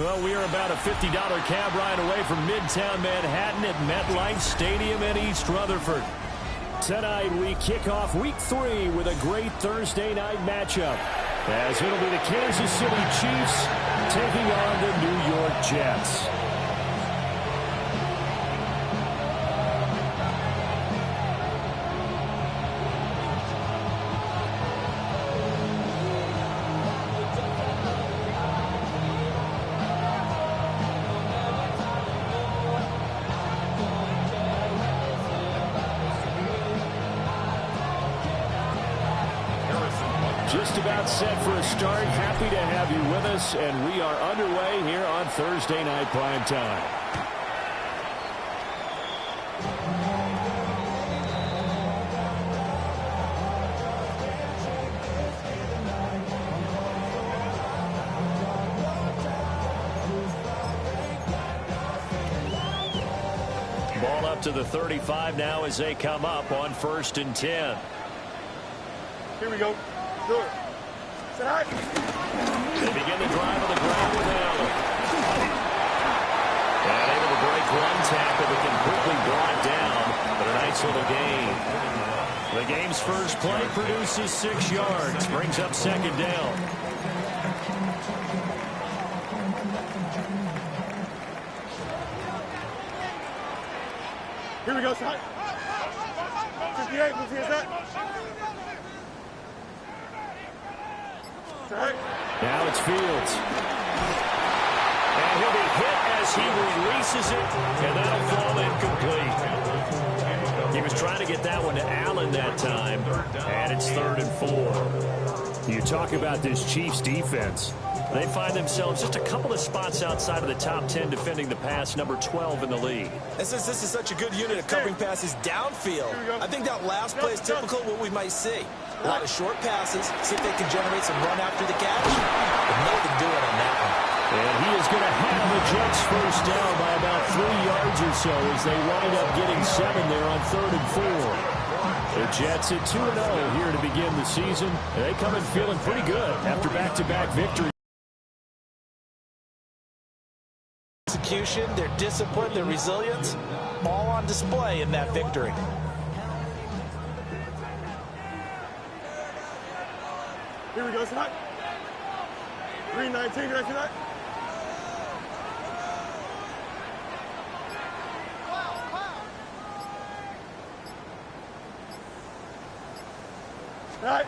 Well, we are about a $50 cab ride away from Midtown Manhattan at MetLife Stadium in East Rutherford. Tonight, we kick off Week 3 with a great Thursday night matchup, as it'll be the Kansas City Chiefs taking on the New York Jets. Just about set for a start. Happy to have you with us, and we are underway here on Thursday Night Prime Time. Ball up to the 35 now as they come up on 1st and 10. Here we go. Do it. Set. They begin the drive on the ground with Allen. And able to break one tackle, but can quickly brought down. But a nice little gain. The game's first play produces 6 yards. Brings up 2nd down. Here we go, set. 58, move here, set. Now it's Fields. And he'll be hit as he releases it, and that'll fall incomplete. He was trying to get that one to Allen that time, and it's 3rd and 4. You talk about this Chiefs defense. They find themselves just a couple of spots outside of the top 10 defending the pass, number 12 in the league. And since this is such a good unit of covering passes downfield, I think that last play is typical of what we might see. A lot of short passes, see if they can generate some run after the catch. But nothing doing on that one. And he is going to have the Jets first down by about 3 yards or so as they wind up getting 7 there on 3rd and 4. The Jets at 2-0 here to begin the season. They come in feeling pretty good after back-to-back victories. Execution, their discipline, their resilience, all on display in that victory. Here we go, set. 319, can I see that? Right.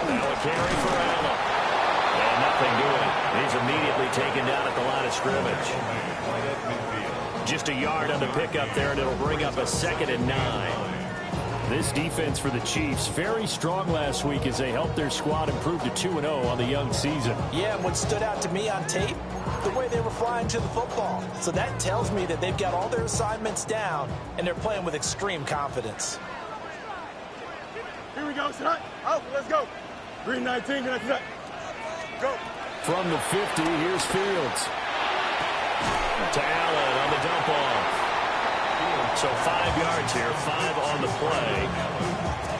Now a carry for Allen. And nothing doing. He's immediately taken down at the line of scrimmage. Just a yard on the pickup there, and it'll bring up a 2nd and 9. This defense for the Chiefs, very strong last week as they helped their squad improve to 2-0 on the young season. Yeah, and what stood out to me on tape, the way they were flying to the football. So that tells me that they've got all their assignments down, and they're playing with extreme confidence. Here we go, set. Oh, let's go. 319, can I see that? Go. From the 50, here's Fields. To Allen on the dump off. So 5 yards here, 5 on the play.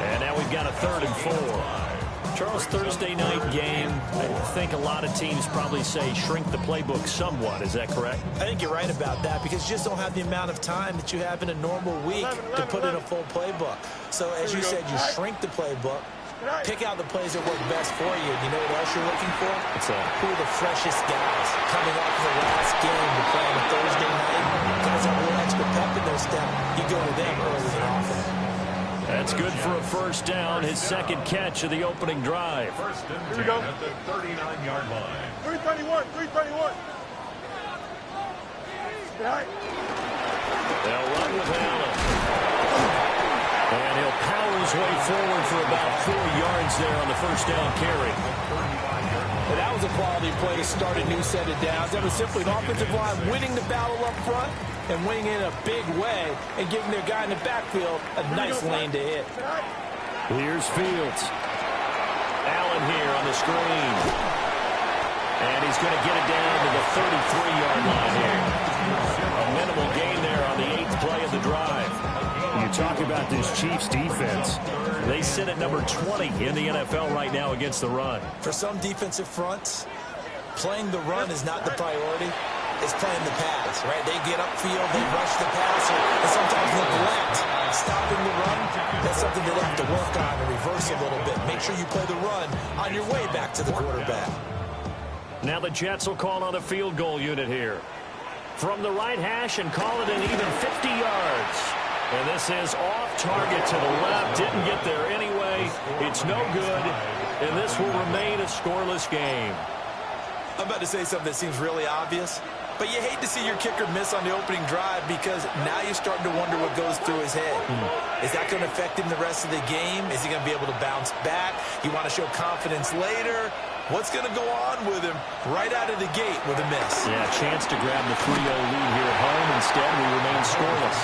And now we've got a 3rd and 4. Charles, Thursday night game, I think a lot of teams probably say shrink the playbook somewhat. Is that correct? I think you're right about that because you just don't have the amount of time that you have in a normal week to put in a full playbook. So as you said, you shrink the playbook, pick out the plays that work best for you. You know what else you're looking for? Who are the freshest guys coming off the last game to play on a Thursday night? Guys have a little extra pep in their step. You go to them early and often. That's good for a first down, his 2nd catch of the opening drive. Here we go. At the 39-yard line. 331, 331. Right. They'll run with Allen. And he'll power his way forward for about 4 yards there on the first down carry. Well, that was a quality play to start a new set of downs. That was simply an offensive line winning the battle up front and winning in a big way and giving their guy in the backfield a nice lane to hit. Here's Fields. Allen here on the screen. And he's going to get it down to the 33-yard line here. A minimal gain there on the 8th play of the drive. You talk about this Chiefs defense. They sit at number 20 in the NFL right now against the run. For some defensive fronts, playing the run is not the priority. It's playing the pass, right? They get upfield, they rush the passer, and sometimes neglect stopping the run. That's something that they have to work on and reverse a little bit. Make sure you play the run on your way back to the quarterback. Now the Jets will call on a field goal unit here. From the right hash and call it an even 50 yards. And this is off target to the left. Didn't get there anyway. It's no good. And this will remain a scoreless game. I'm about to say something that seems really obvious, but you hate to see your kicker miss on the opening drive because now you're starting to wonder what goes through his head. Is that going to affect him the rest of the game? Is he going to be able to bounce back? You want to show confidence later? What's going to go on with him right out of the gate with a miss? Yeah, chance to grab the 3-0 lead here at home. Instead, we remain scoreless.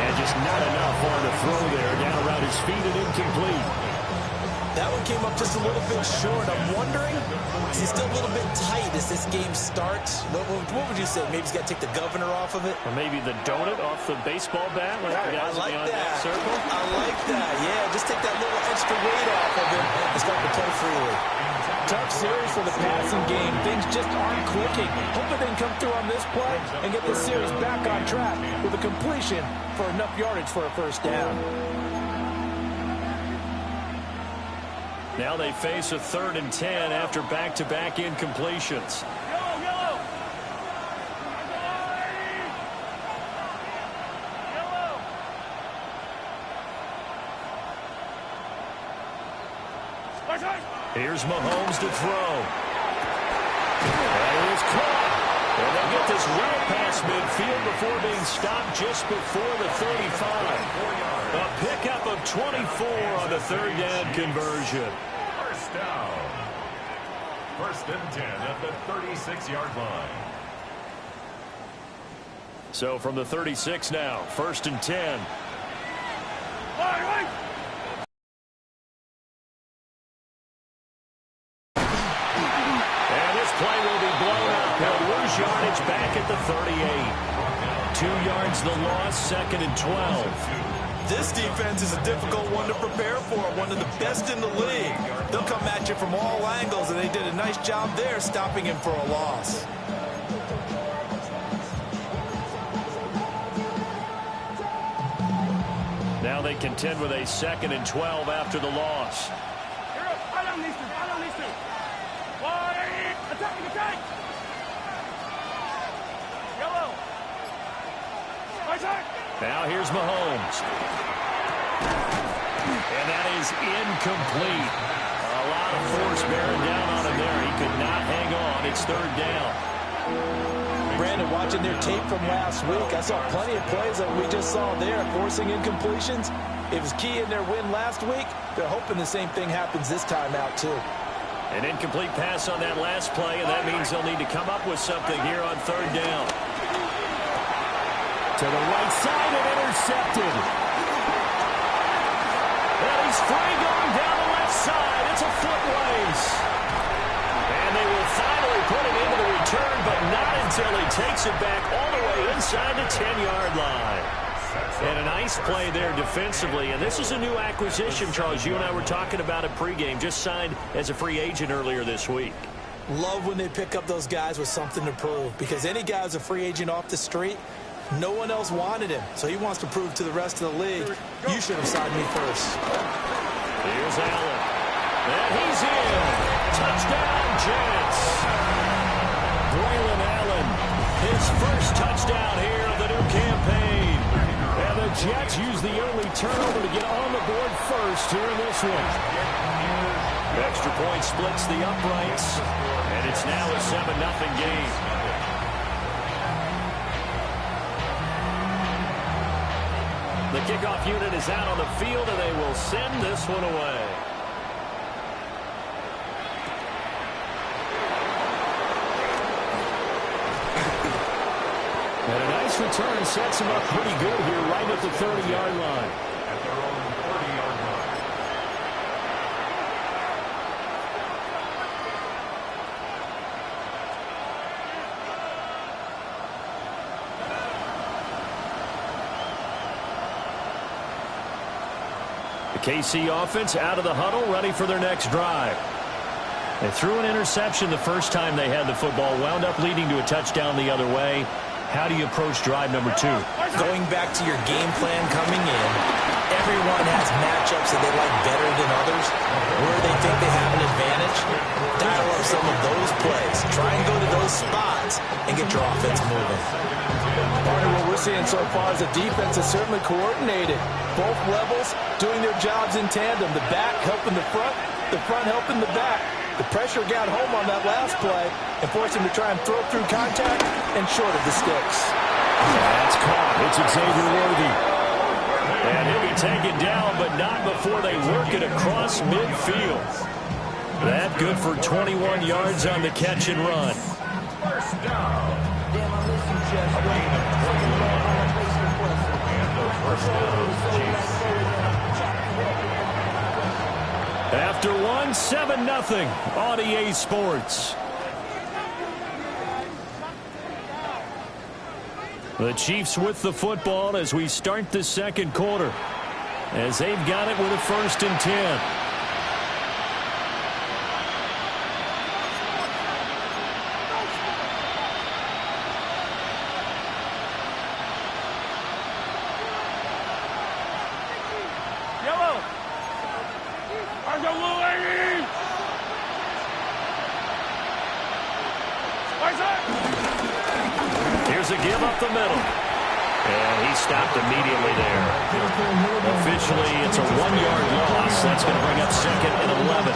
And just not enough for him to throw there. Down around his feet and incomplete. That one came up just a little bit short. I'm wondering, is he still a little bit tight as this game starts? What would you say? Maybe he's got to take the governor off of it? Or maybe the donut off the baseball bat? Like the guys I like beyond that. Circle? I like that. Yeah, just take that little extra weight off of him and start to play freely. Tough series for the passing game. Things just aren't clicking. Hoping they can come through on this play and get the series back on track with a completion for enough yardage for a first down. Now they face a 3rd and 10 after back-to-back incompletions. Here's Mahomes to throw. That is caught. And they'll get this well past midfield before being stopped just before the 35. A pickup of 24 on the 3rd down conversion. First down. 1st and 10 at the 36-yard line. So from the 36 now, 1st and 10. And this play will be blown up. He'll lose yardage back at the 38. 2 yards the loss, 2nd and 12. This defense is a difficult one to prepare for, one of the best in the league. They'll come at you from all angles, and they did a nice job there stopping him for a loss. Now they contend with a 2nd and 12 after the loss. Now here's Mahomes. And that is incomplete. A lot of force bearing down on him there. He could not hang on. It's 3rd down. Brandon, watching their tape from last week, I saw plenty of plays that we just saw there, forcing incompletions. It was key in their win last week. They're hoping the same thing happens this time out, too. An incomplete pass on that last play, and that means they'll need to come up with something here on 3rd down. To the right side and intercepted. And he's free going down the left side. It's a foot race. And they will finally put it into the return, but not until he takes it back all the way inside the 10-yard line. And a nice play there defensively. And this is a new acquisition, Charles. You and I were talking about it pregame. Just signed as a free agent earlier this week. Love when they pick up those guys with something to prove, because any guy who's a free agent off the street, no one else wanted him, so he wants to prove to the rest of the league, you should have signed me first. Here's Allen. And he's in. Touchdown, Jets. Braylon Allen, his first touchdown here of the new campaign. And the Jets use the early turnover to get on the board first here in this one. Extra point splits the uprights, and it's now a 7-0 game. The kickoff unit is out on the field, and they will send this one away. And a nice return sets him up pretty good here right at the 30-yard line. At their own 30-yard line. The KC offense out of the huddle, ready for their next drive. They threw an interception the first time they had the football, wound up leading to a touchdown the other way. How do you approach drive number 2? Going back to your game plan coming in, everyone has matchups that they like better than others. Where they think they have an advantage, dial up some of those plays. Try and go to those spots and get your offense moving. Partner, what we're seeing so far is the defense is certainly coordinated. Both levels doing their jobs in tandem. The back helping the front helping the back. The pressure got home on that last play and forced him to try and throw through contact and short of the sticks. That's caught. It's Xavier Worthy. And he'll be taken down, but not before they work it across midfield. That good for 21 yards on the catch and run. First down. After one, 7-0 on EA Sports. The Chiefs with the football as we start the second quarter, as they've got it with a 1st and 10. Here's a give up the middle. And he stopped immediately there. Officially, it's a 1-yard loss. That's going to bring up 2nd and 11.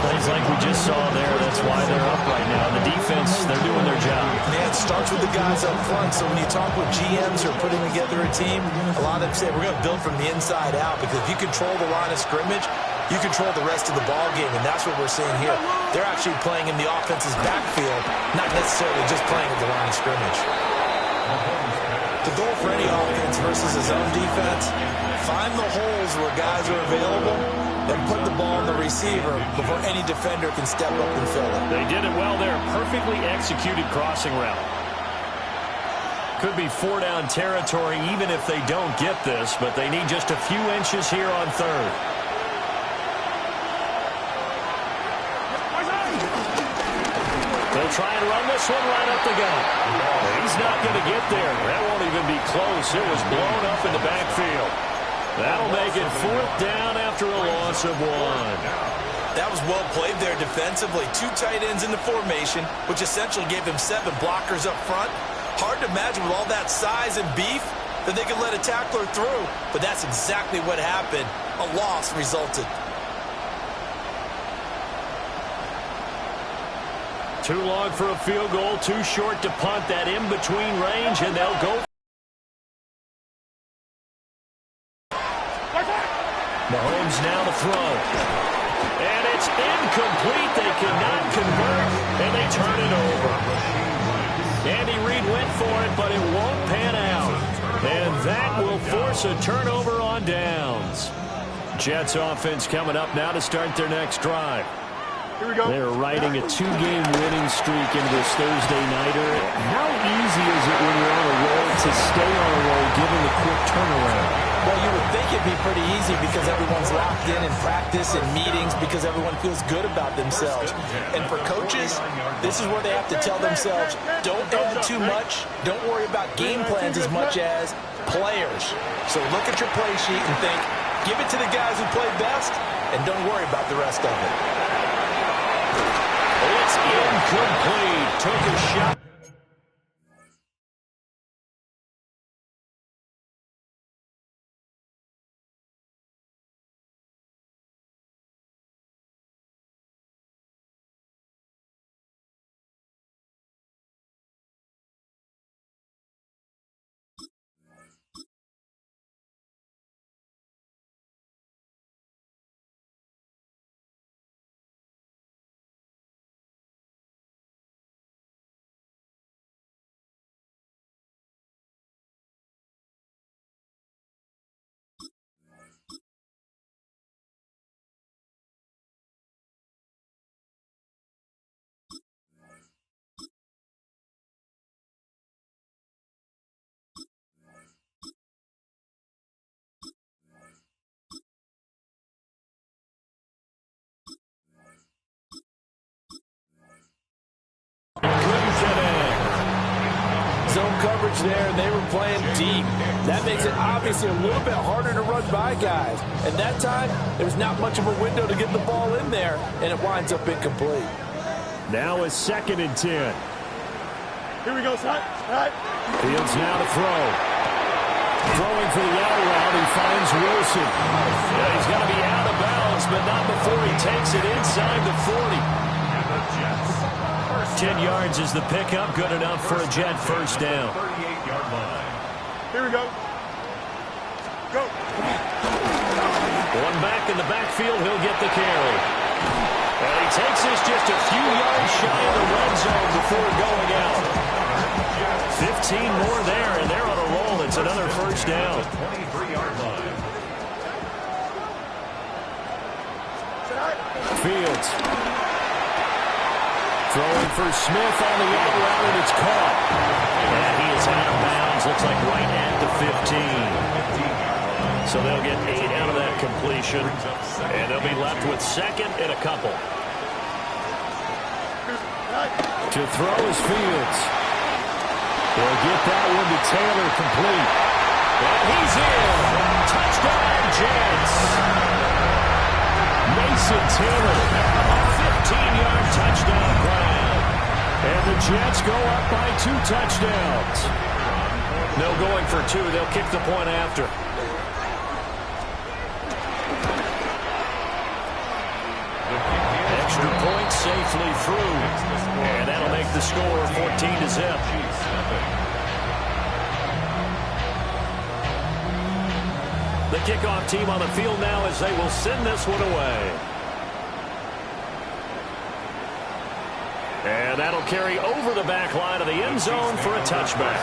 Plays like we just saw there. That's why they're up right now. The defense, they're doing their job. Yeah, it starts with the guys up front. So when you talk with GMs who are putting together a team, a lot of them say we're going to build from the inside out, because if you control the line of scrimmage, you control the rest of the ball game, and that's what we're seeing here. They're actually playing in the offense's backfield, not necessarily just playing at the line of scrimmage. The goal for any offense versus his own defense, find the holes where guys are available and put the ball in the receiver before any defender can step up and fill it. They did it well there. Perfectly executed crossing route. Could be 4-down territory even if they don't get this, but they need just a few inches here on 3rd. They'll try and run this one right up the gut. He's not going to get there. That won't even be close. It was blown up in the backfield. That'll make it 4th down after a loss of 1. That was well played there defensively. 2 tight ends in the formation, which essentially gave them 7 blockers up front. Hard to imagine with all that size and beef that they could let a tackler through, but that's exactly what happened. A loss resulted. Too long for a field goal, too short to punt. That in-between range, and they'll go. Mahomes now to throw. And it's incomplete. They cannot convert, and they turn it over. Andy Reid went for it, but it won't pan out. And that will force a turnover on downs. Jets offense coming up now to start their next drive. They're riding a 2-game winning streak into this Thursday nighter. How easy is it when you're on a roll to stay on a roll given the quick turnaround? Well, you would think it'd be pretty easy because everyone's locked in practice and meetings, because everyone feels good about themselves. And for coaches, this is where they have to tell themselves, don't add too much. Don't worry about game plans as much as players. So look at your play sheet and think, give it to the guys who play best, and don't worry about the rest of it. It's incomplete. Took a shot. coverage there, and they were playing deep. That makes it obviously a little bit harder to run by guys. And that time, there was not much of a window to get the ball in there, and it winds up incomplete. Now a 2nd and 10. Here we go, son. All right. Fields now to throw. Throwing for the out route, he finds Wilson. Yeah, he's going to be out of bounds, but not before he takes it inside the 40. 10 yards is the pickup, good enough for a Jet first down. 38-yard line. Here we go. Go. One back in the backfield, he'll get the carry. And he takes this just a few yards shy of the red zone before going out. 15 more there, and they're on a roll. It's another first down. 23-yard line. Fields. Throwing for Smith on the out route, and it's caught. And he is out of bounds. Looks like right at the 15. So they'll get 8 out of that completion. And they'll be left with 2nd and a couple. To throw is Fields. They'll get that one to Taylor complete. And he's in. Touchdown, Jets. Mason Taylor, a 15-yard touchdown grab. And the Jets go up by 2 touchdowns. No going for 2. They'll kick the point after. Extra point safely through. And that'll make the score 14-0. The kickoff team on the field now as they will send this one away. And that'll carry over the back line of the end zone for a touchback.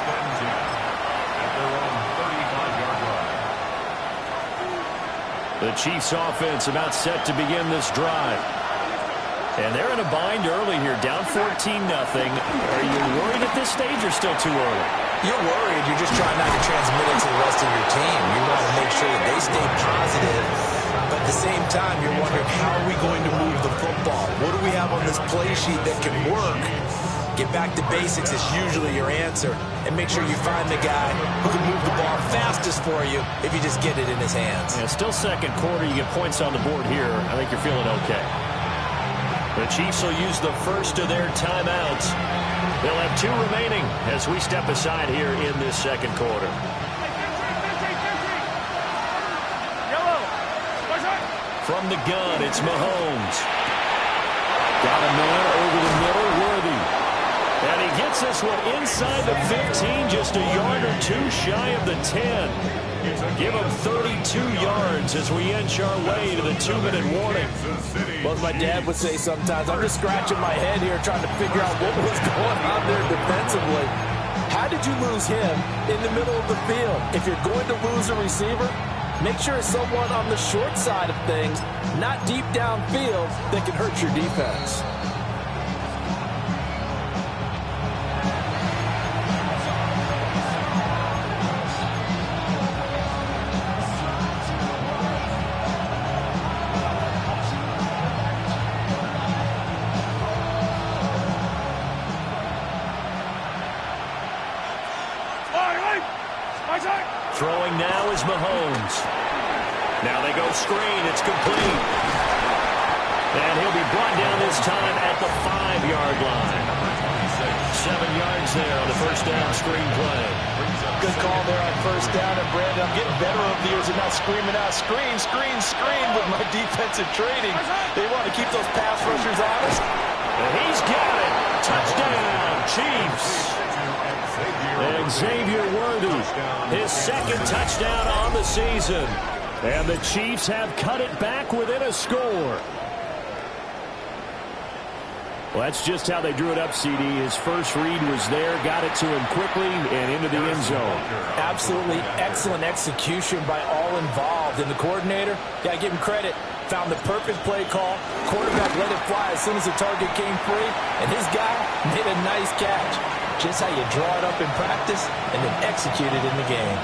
The Chiefs offense about set to begin this drive. And they're in a bind early here, down 14-0. Are you worried at this stage or still too early? You're worried. You're just trying not to transmit it to the rest of your team. You want to make sure that they stay positive. But at the same time, you're wondering, how are we going to move the football? What do we have on this play sheet that can work? Get back to basics is usually your answer. And make sure you find the guy who can move the ball fastest for you if you just get it in his hands. Yeah, still second quarter. You get points on the board here. I think you're feeling okay. The Chiefs will use the first of their timeouts. They'll have 2 remaining as we step aside here in this second quarter. From the gun, it's Mahomes. Got a man over the middle, Worthy. And he gets this one inside the 15, just a yard or 2 shy of the 10. Give him 32 yards as we inch our way to the 2-minute warning. Well, as my dad would say sometimes, I'm just scratching my head here trying to figure out what was going on there defensively. How did you lose him in the middle of the field? If you're going to lose a receiver, make sure it's someone on the short side of things, not deep downfield, that can hurt your defense. Throwing now is Mahomes. Now they go screen. It's complete. And he'll be brought down this time at the 5-yard line. 7 yards there on the first down screen play. Good call there on first down. And Brandon, I'm getting better over the years and not screaming out, screen, screen, screen with my defensive training. They want to keep those pass rushers honest. And he's got it. Touchdown, Chiefs. And Xavier Worthy, his 2nd touchdown on the season. And the Chiefs have cut it back within a score. Well, that's just how they drew it up, CD. His first read was there, got it to him quickly, and into the end zone. Absolutely excellent execution by all involved. And the coordinator, got to give him credit, found the perfect play call. Quarterback let it fly as soon as the target came free, and his guy made a nice catch. Just how you draw it up in practice and then execute it in the game.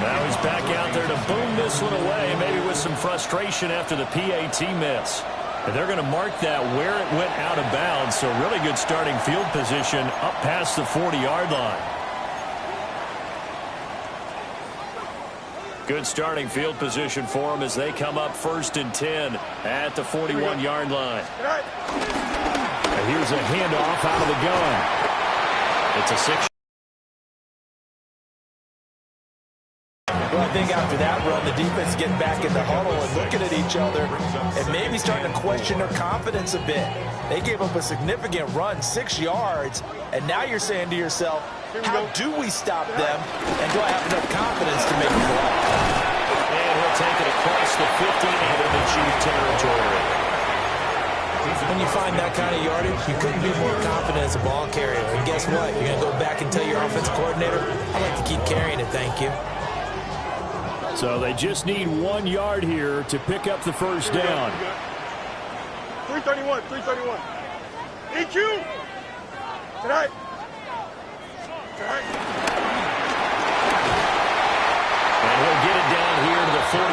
Now he's back out there to boom this one away, maybe with some frustration after the PAT miss. And they're going to mark that where it went out of bounds, so really good starting field position up past the 40-yard line. Good starting field position for them as they come up 1st and 10 at the 41-yard line. And here's a handoff out of the gun. It's a 6. Well, I think after that run, the defense getting back in the huddle and looking at each other and maybe starting to question their confidence a bit. They gave up a significant run, 6 yards, and now you're saying to yourself, how do we stop them, and do I have enough confidence to make a play? And he'll take it across the 50 into the Chief territory. When you find that kind of yardage, you couldn't be more confident as a ball carrier. And guess what? You're going to go back and tell your offensive coordinator, I'd like to keep carrying it, thank you. So they just need 1 yard here to pick up the first down. 331, 331. EQ! Tonight. And he'll get it down here to the 43.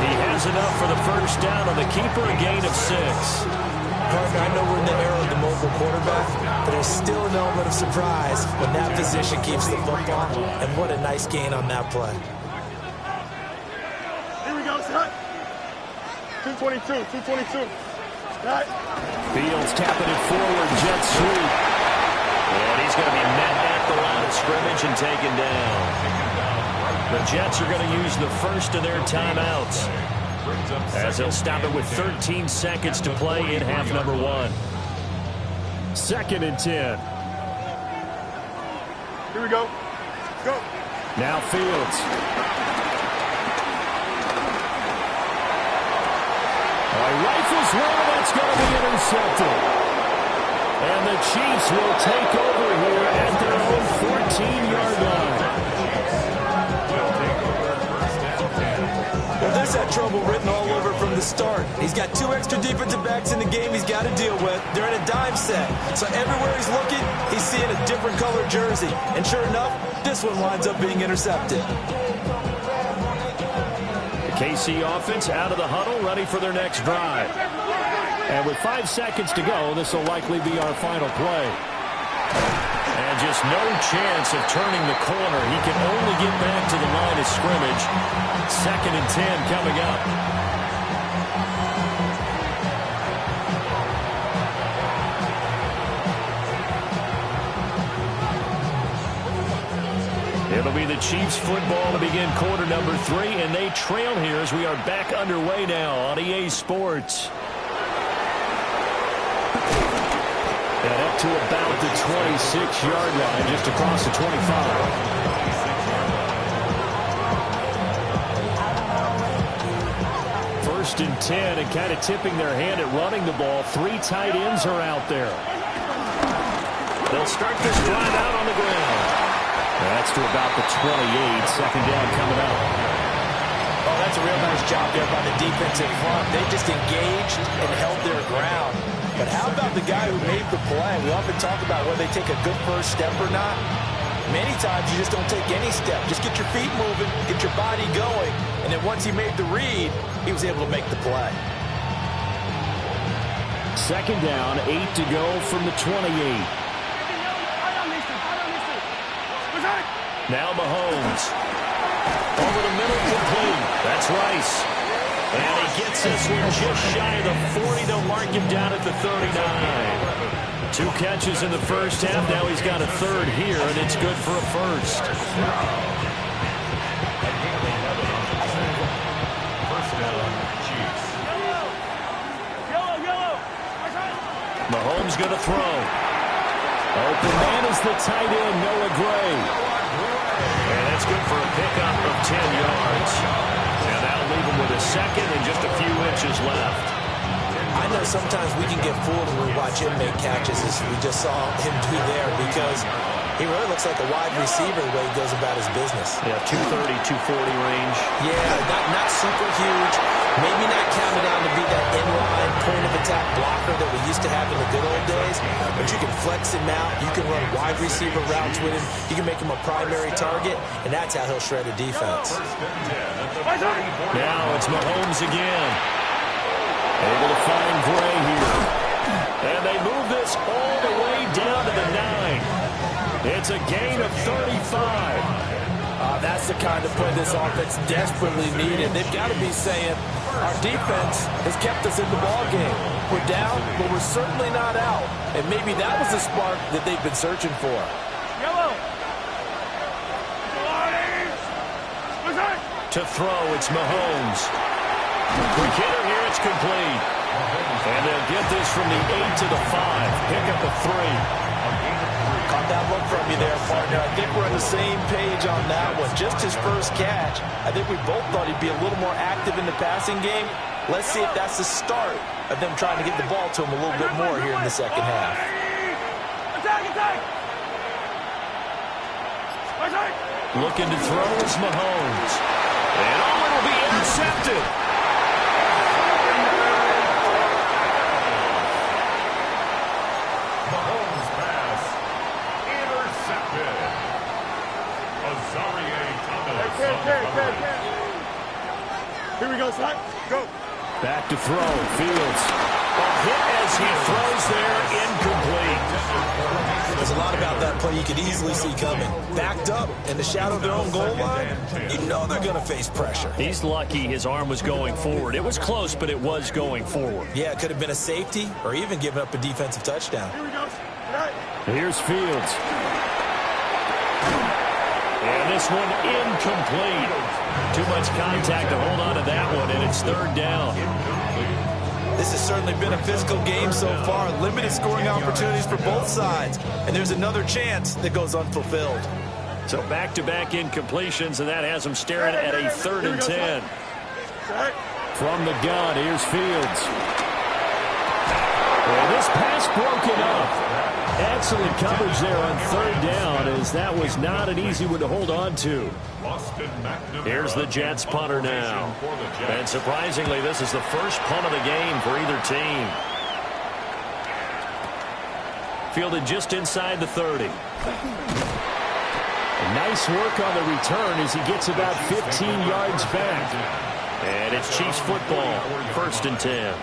He has enough for the first down on the keeper, a gain of 6. Partner, I know we're in the era of the mobile quarterback, but there's still an element of surprise when that position keeps the football, and what a nice gain on that play. 222, 222. Right. Fields tapping it forward, jet sweep. And he's going to be met at the line of scrimmage and taken down. The Jets are going to use the first of their timeouts, as they'll stop it with 13 seconds to play in half number 1. 2nd and 10. Here we go. Let's go. Now Fields. Rifles one, that's going to be intercepted. And the Chiefs will take over here at their own 14-yard line. Well, there's that trouble written all over from the start. He's got 2 extra defensive backs in the game he's got to deal with. They're in a dime set. So everywhere he's looking, he's seeing a different color jersey. And sure enough, this one winds up being intercepted. KC offense out of the huddle, ready for their next drive. And with 5 seconds to go, this will likely be our final play. And just no chance of turning the corner. He can only get back to the line of scrimmage. 2nd and 10 coming up. It'll be the Chiefs football to begin quarter number 3, and they trail here as we are back underway now on EA Sports. And up to about the 26-yard line, just across the 25. First and 10, and kind of tipping their hand at running the ball. 3 tight ends are out there. They'll start this drive out on the ground. That's to about the 28, 2nd down coming up. Oh, that's a real nice job there by the defensive front. They just engaged and held their ground. But how about the guy who made the play? We often talk about whether they take a good first step or not. Many times you just don't take any step. Just get your feet moving, get your body going, and then once he made the read, he was able to make the play. 2nd down, 8 to go from the 28. Now Mahomes. Over the middle, complete. That's Rice. And he gets this one just shy of the 40. They'll mark him down at the 39. 2 catches in the first half. Now he's got a 3rd here, and it's good for a first. Mahomes going to throw. Open man is the tight end, Noah Gray. And that's good for a pickup of 10 yards. And that'll leave him with a 2nd and just a few inches left. I know sometimes we can get fooled when we watch him make catches, as we just saw him do there, because he really looks like a wide receiver the way he goes about his business. Yeah, 230, 240 range. Yeah, not super huge. Maybe not counted out to be that inline point-of-attack blocker that we used to have in the good old days, but you can flex him out. You can run wide receiver routes with him. You can make him a primary target, and that's how he'll shred a defense. Now it's Mahomes again. Able to find Gray here. And they move this all the way down to the 9. It's a gain of 35. That's the kind of play this offense desperately needed. They've got to be saying, our defense has kept us in the ballgame. We're down, but we're certainly not out. And maybe that was the spark that they've been searching for. Yellow. To throw, it's Mahomes. Quick hitter here, it's complete. And they'll get this from the 8 to the 5. Pick up a 3. Caught that look from you there, partner. I think we're on the same page on that one. Just his first catch. I think we both thought he'd be a little more active in the passing game. Let's see if that's the start of them trying to get the ball to him a little bit more here in the second half. Attack! Looking to throw is Mahomes. And it'll be intercepted. Here we go, son. Go. Back to throw. Fields. A hit as he throws there, incomplete. There's a lot about that play you could easily see coming. Backed up in the shadow of their own goal line, you know they're going to face pressure. He's lucky his arm was going forward. It was close, but it was going forward. Yeah, it could have been a safety or even given up a defensive touchdown. Here we go. Here's Fields. And this one incomplete. Too much contact to hold on to that one, and it's third down. This has certainly been a physical game so far. Limited scoring opportunities for both sides. And there's another chance that goes unfulfilled. So back-to-back incompletions, and that has them staring at a 3rd and 10. From the gun, here's Fields. And this pass broken up. Excellent coverage there on 3rd down, as that was not an easy one to hold on to. Here's the Jets punter now. And surprisingly, this is the first punt of the game for either team. Fielded just inside the 30. Nice work on the return as he gets about 15 yards back. And it's Chiefs football, 1st and 10.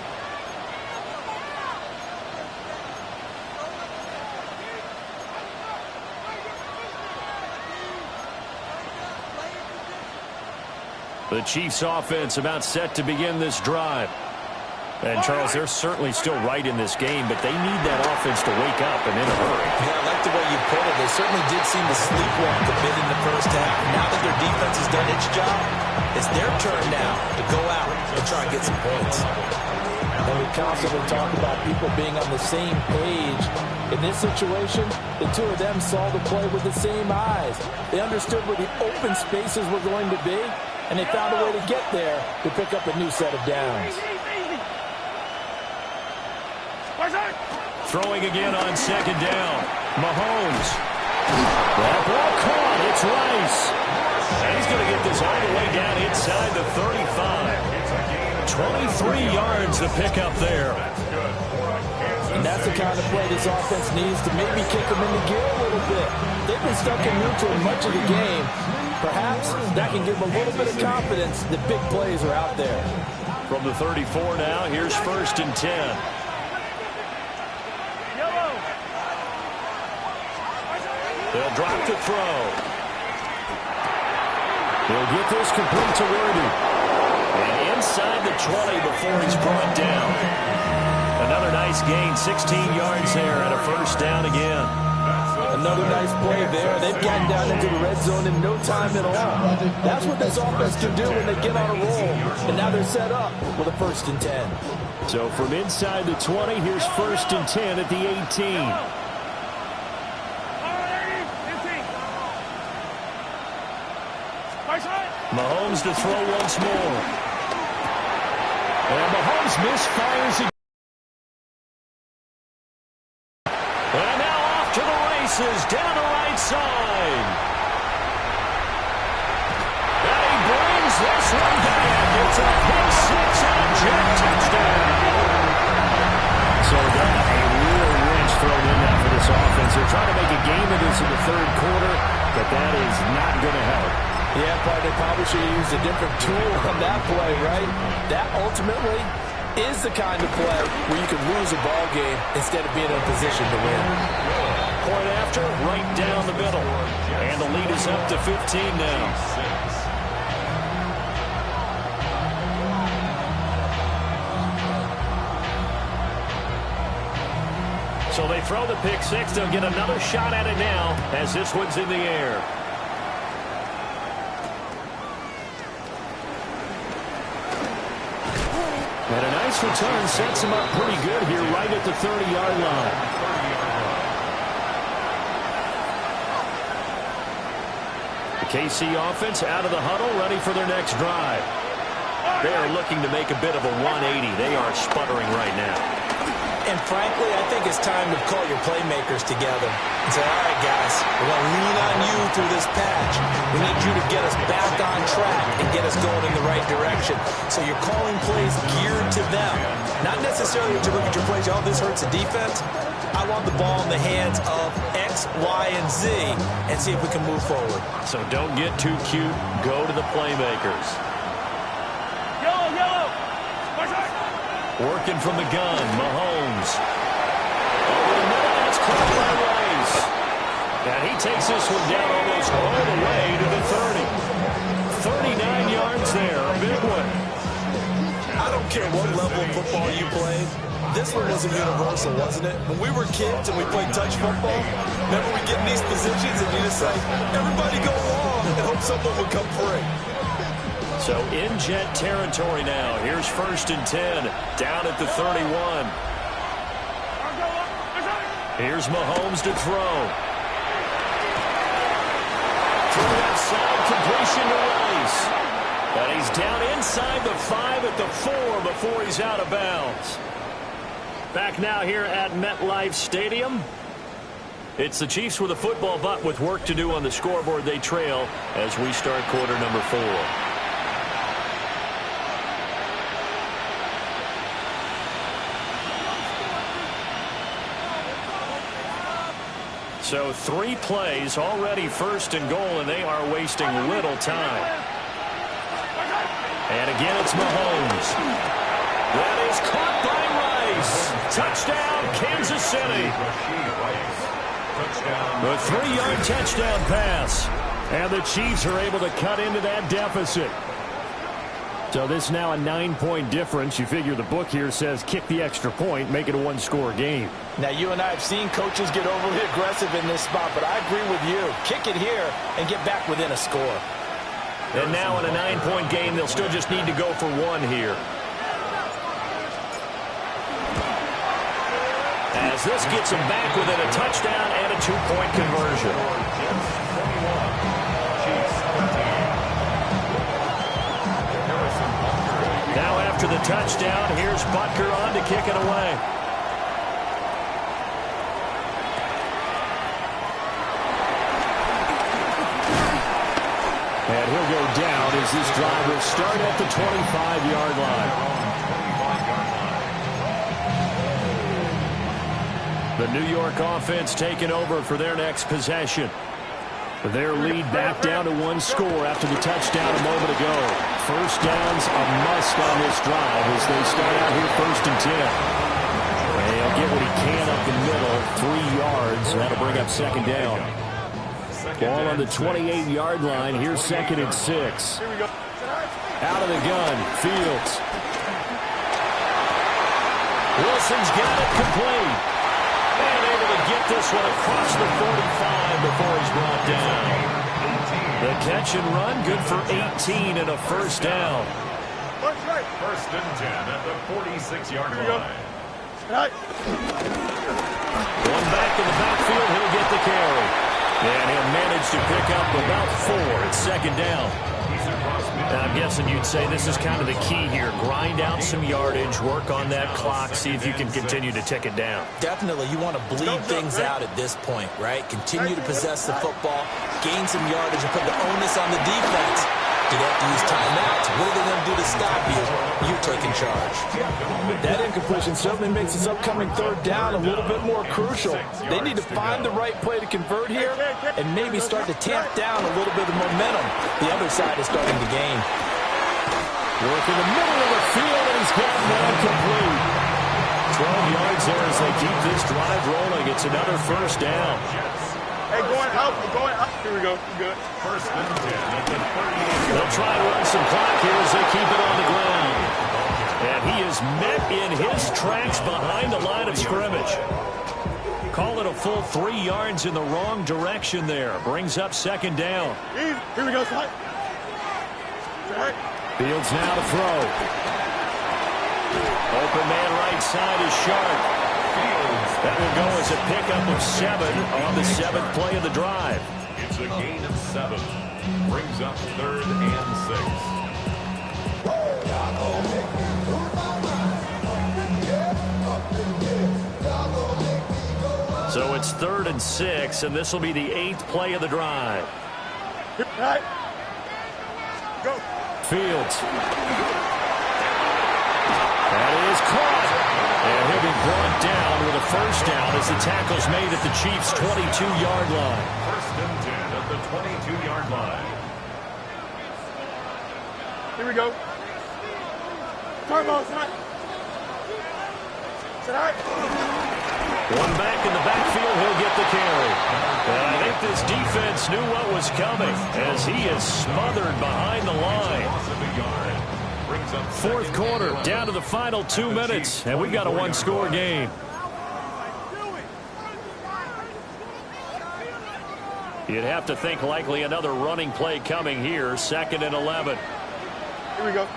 The Chiefs offense about set to begin this drive. And, Charles, they're certainly still right in this game, but they need that offense to wake up and in a hurry. Yeah, I like the way you put it. They certainly did seem to sleepwalk a bit in the first half. Now that their defense has done its job, it's their turn now to go out and try and get some points. And we constantly talk about people being on the same page. In this situation, the two of them saw the play with the same eyes. They understood where the open spaces were going to be, and they found a way to get there to pick up a new set of downs. Throwing again on 2nd down. Mahomes. That ball caught. It's Rice. And he's going to get this all the way down inside the 35. 23 yards to pick up there. And that's the kind of play this offense needs to maybe kick them into gear a little bit. They've been stuck in neutral much of the game. Perhaps that can give them a little bit of confidence that big plays are out there. From the 34 now, here's 1st and 10. They'll drop to throw. He'll get this complete to Worthy. And inside the 20 before he's brought down. Another nice gain, 16 yards there, and a 1st down again. Another nice play there. They've gotten down into the red zone in no time at all. That's what this offense can do when they get on a roll. And now they're set up with a 1st and 10. So from inside the 20, here's 1st and 10 at the 18. Mahomes to throw once more. And Mahomes misfires again. And now off to the races, down the right side. And he brings this one back. It's a pick 6 and a Jet touchdown. So got a real wrench thrown in now for this offense. They're trying to make a game of this in the 3rd quarter, but that is not going to help. Yeah, but they probably should have used a different tool on that play, right? That ultimately is the kind of play where you can lose a ball game instead of being in a position to win. Point after, right down the middle. And the lead is up to 15 now. So they throw the pick six. They'll get another shot at it now as this one's in the air. And a nice return sets him up pretty good here right at the 30-yard line. The KC offense out of the huddle, ready for their next drive. They are looking to make a bit of a 180. They are sputtering right now. And frankly, I think it's time to call your playmakers together and say, all right, guys, we're going to lean on you through this patch. We need you to get us back on track and get us going in the right direction. So you're calling plays geared to them. Not necessarily to look at your plays, oh, this hurts the defense. I want the ball in the hands of X, Y, and Z and see if we can move forward. So don't get too cute. Go to the playmakers. Working from the gun, Mahomes. Over the middle, that's caught by Rice. And he takes this one down almost all the way to the 30. 39 yards there, a big one. I don't care what level of football you played. This one was a universal, wasn't it? When we were kids and we played touch football, remember we get in these positions and you just say, everybody go long and hope someone would come free. So in Jet territory now. Here's 1st and 10, down at the 31. Here's Mahomes to throw. Through that side, completion to Rice. And he's down inside the 5 at the 4 before he's out of bounds. Back now here at MetLife Stadium. It's the Chiefs with a football, but with work to do on the scoreboard. They trail as we start quarter number 4. So 3 plays, already 1st and goal, and they are wasting little time. And again, it's Mahomes. That is caught by Rice. Touchdown, Kansas City. A 3-yard touchdown pass. And the Chiefs are able to cut into that deficit. So this is now a 9-point difference. You figure the book here says kick the extra point, make it a 1-score game. Now, you and I have seen coaches get overly aggressive in this spot, but I agree with you. Kick it here and get back within a score. And now in a 9-point game, they'll still just need to go for 1 here. As this gets them back within a touchdown and a 2-point conversion. Now after the touchdown, here's Butker on to kick it away. And he'll go down as this drive will start at the 25-yard line. The New York offense taking over for their next possession. Their lead back down to 1 score after the touchdown a moment ago. First down's a must on this drive as they start out here 1st and 10. And he'll get what he can up the middle, 3 yards. That'll bring up 2nd down. Ball on the 28-yard line. Here's 2nd and 6. Out of the gun, Fields. Wilson's got it complete. And able to get this one across the 45 before he's brought down. The catch and run, good for 18 and a 1st down. 1st and 10 at the 46-yard line. One back in the backfield, he'll get the carry. And he'll manage to pick up about 4 at 2nd down. And I'm guessing you'd say this is kind of the key here. Grind out some yardage, work on that clock, see if you can continue to tick it down. Definitely, you want to bleed things out at this point, right? Continue to possess the football, gain some yardage, and put the onus on the defense. Do they have to use timeouts? What are they going to do to stop you? You taking charge. That incompletion certainly makes this upcoming 3rd down a little bit more crucial. They need to find the right play to convert here and maybe start to tamp down a little bit of momentum the other side is starting to gain. Work in the middle of the field, and he's got man complete. 12 yards there as they keep this drive rolling. It's another first down. Hey, going out. Here we go. Good. First and 10 at the 38. They'll try to run some clock here as they keep it on the ground. And he is met in his tracks behind the line of scrimmage. Call it a full 3 yards in the wrong direction there. Brings up second down. Here we go, son. Fields now to throw. Open man right side is Sharp. That will go as a pickup of 7 on the 7th play of the drive. It's a gain of 7. Brings up 3rd and 6. So it's 3rd and 6, and this will be the 8th play of the drive. Right. Go. Fields. That is caught. And he'll be brought down with a first down as the tackle's made at the Chiefs' 22-yard line. First and 10 at the 22-yard line. Here we go. Turbo, son. One back in the backfield, he'll get the carry. And I think this defense knew what was coming as he is smothered behind the line. Fourth quarter, down to the final 2 minutes, and we've got a one-score game. You'd have to think likely another running play coming here, 2nd and 11. Here we go.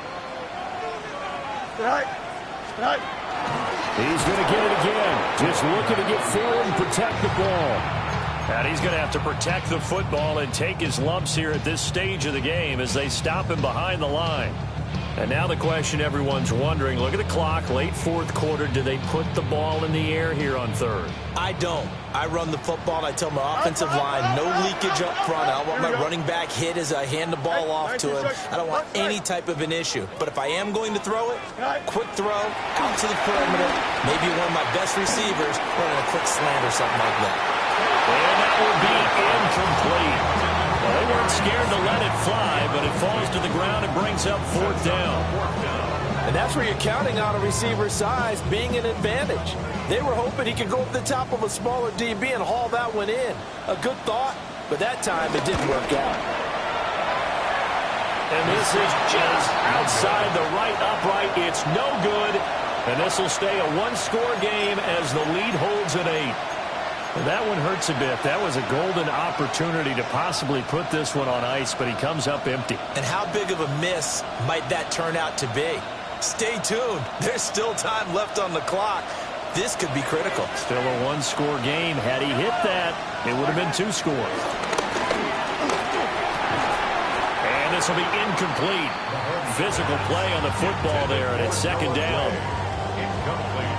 Right. He's going to get it again. Just looking to get forward and protect the ball. And he's going to have to protect the football and take his lumps here at this stage of the game as they stop him behind the line. And now the question everyone's wondering, look at the clock, late fourth quarter, do they put the ball in the air here on 3rd? I don't. I run the football, and I tell my offensive line, no leakage up front. I don't want my running back hit as I hand the ball off to him. I don't want any type of an issue. But if I am going to throw it, quick throw, out to the perimeter, maybe one of my best receivers running a quick slant or something like that. And that will be incomplete. Well, they weren't scared to let it fly, but it falls to the ground and brings up 4th down. And that's where you're counting on a receiver's size being an advantage. They were hoping he could go up the top of a smaller DB and haul that one in. A good thought, but that time it didn't work out. And this is just outside the right upright. It's no good. And this will stay a one-score game as the lead holds at 8. Well, that one hurts a bit. That was a golden opportunity to possibly put this one on ice, but he comes up empty. And how big of a miss might that turn out to be? Stay tuned. There's still time left on the clock. This could be critical. Still a one-score game. Had he hit that, it would have been 2 scores. And this will be incomplete. Physical play on the football there, and it's 2nd down.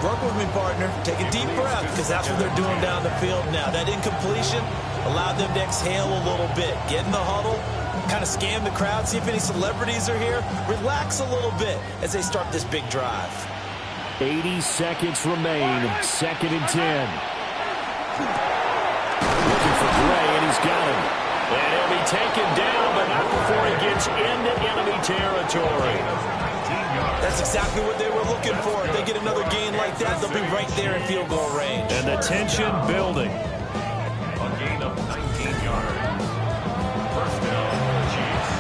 Work with me, partner. Take a deep breath, because that's what they're doing down the field now. That incompletion allowed them to exhale a little bit. Get in the huddle, kind of scan the crowd, see if any celebrities are here. Relax a little bit as they start this big drive. 80 seconds remain. 2nd and 10. Looking for Gray, and he's got him. And he'll be taken down, but not before he gets into enemy territory. That's exactly what they were looking for. If they get another gain like that, they'll be right there in field goal range. And the tension building. A gain of 19 yards. First down, Chiefs.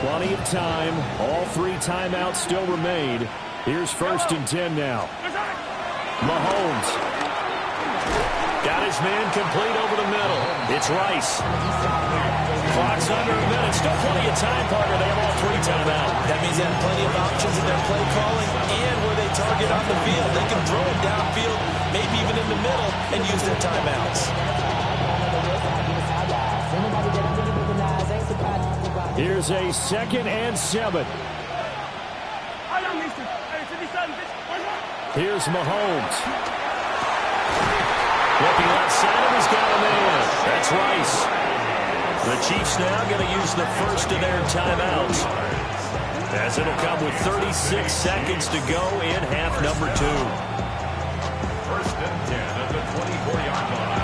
Plenty of time. All 3 timeouts still remain. Here's 1st and 10 now. Mahomes. Got his man complete over the middle. It's Rice. Clock's under a minute. Still plenty of time, partner. They have all 3 timeouts. That means they have plenty of options in their play calling and where they target on the field. They can throw it downfield, maybe even in the middle, and use their timeouts. Here's a 2nd and 7. Here's Mahomes. Looking outside him, he's got a man. That's Rice. The Chiefs now going to use the first of their timeouts, as it'll come with 36 seconds to go in half number 2. First and 10 at the 24-yard line.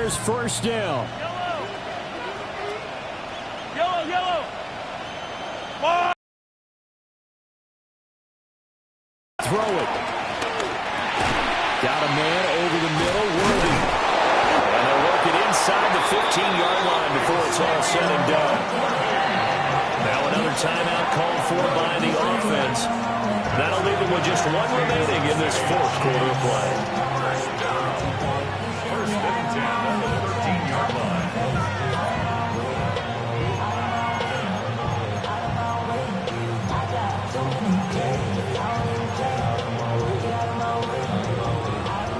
Bears first down. Yellow. Ball. Throw it. Got a man over the middle, Worthy. And they'll work it inside the 15-yard line before it's all said and done. Now another timeout called for by the offense. That'll leave them with just one remaining in this fourth quarter of play. First and 10 at the 13-yard line.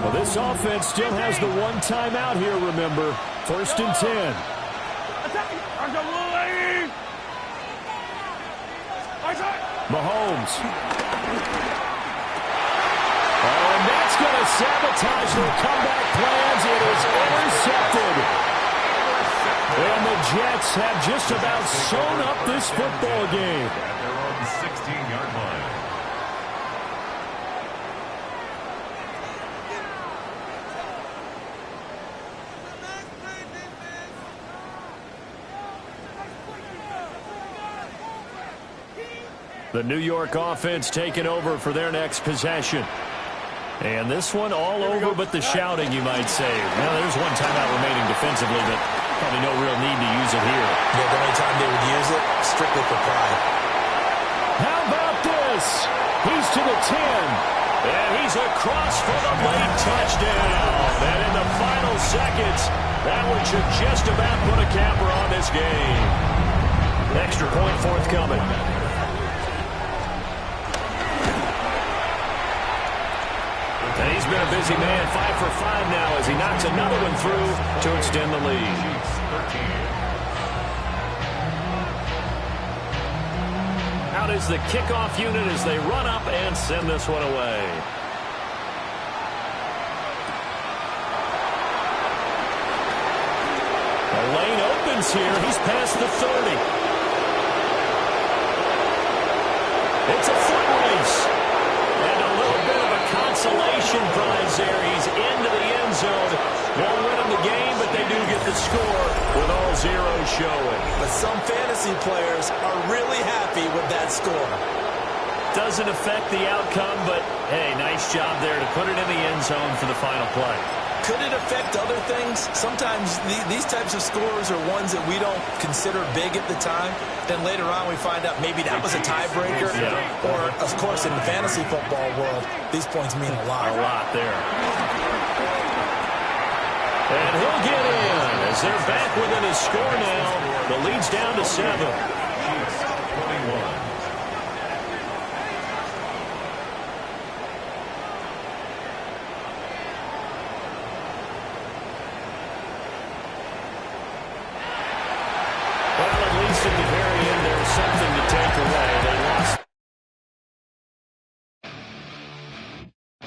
Well, this offense still has the one timeout here, remember. First and 10. Mahomes. Oh, and that's going to sabotage their comeback plans. It is intercepted. And the Jets have just about sewn up this football game. At their own 16-yard line. The New York offense taking over for their next possession. And this one all over but the shouting, you might say. Well, there's one timeout remaining defensively, but probably no real need to use it here. Yeah, the only time they would use it, strictly for pride. How about this? He's to the 10. And he's across for the late touchdown. And in the final seconds, that one should just about put a capper on this game. Extra point forthcoming. And he's been a busy man, 5 for 5 now as he knocks another one through to extend the lead. Out is the kickoff unit as they run up and send this one away. The lane opens here. He's past the 30. It's a foot race. And a little bit of a consolation prize there. He's into the end zone. Won't win him the game, but they do get the score with all zeros showing. But some fantasy players are really happy with that score. Doesn't affect the outcome, but, hey, nice job there to put it in the end zone for the final play. Could it affect other things? Sometimes these types of scores are ones that we don't consider big at the time. Then later on we find out maybe that was a tiebreaker. Yeah. Or, of course, in the fantasy football world, these points mean a lot. A lot there. And he'll get in as they're back within his score now. The lead's down to 7. Chiefs 21.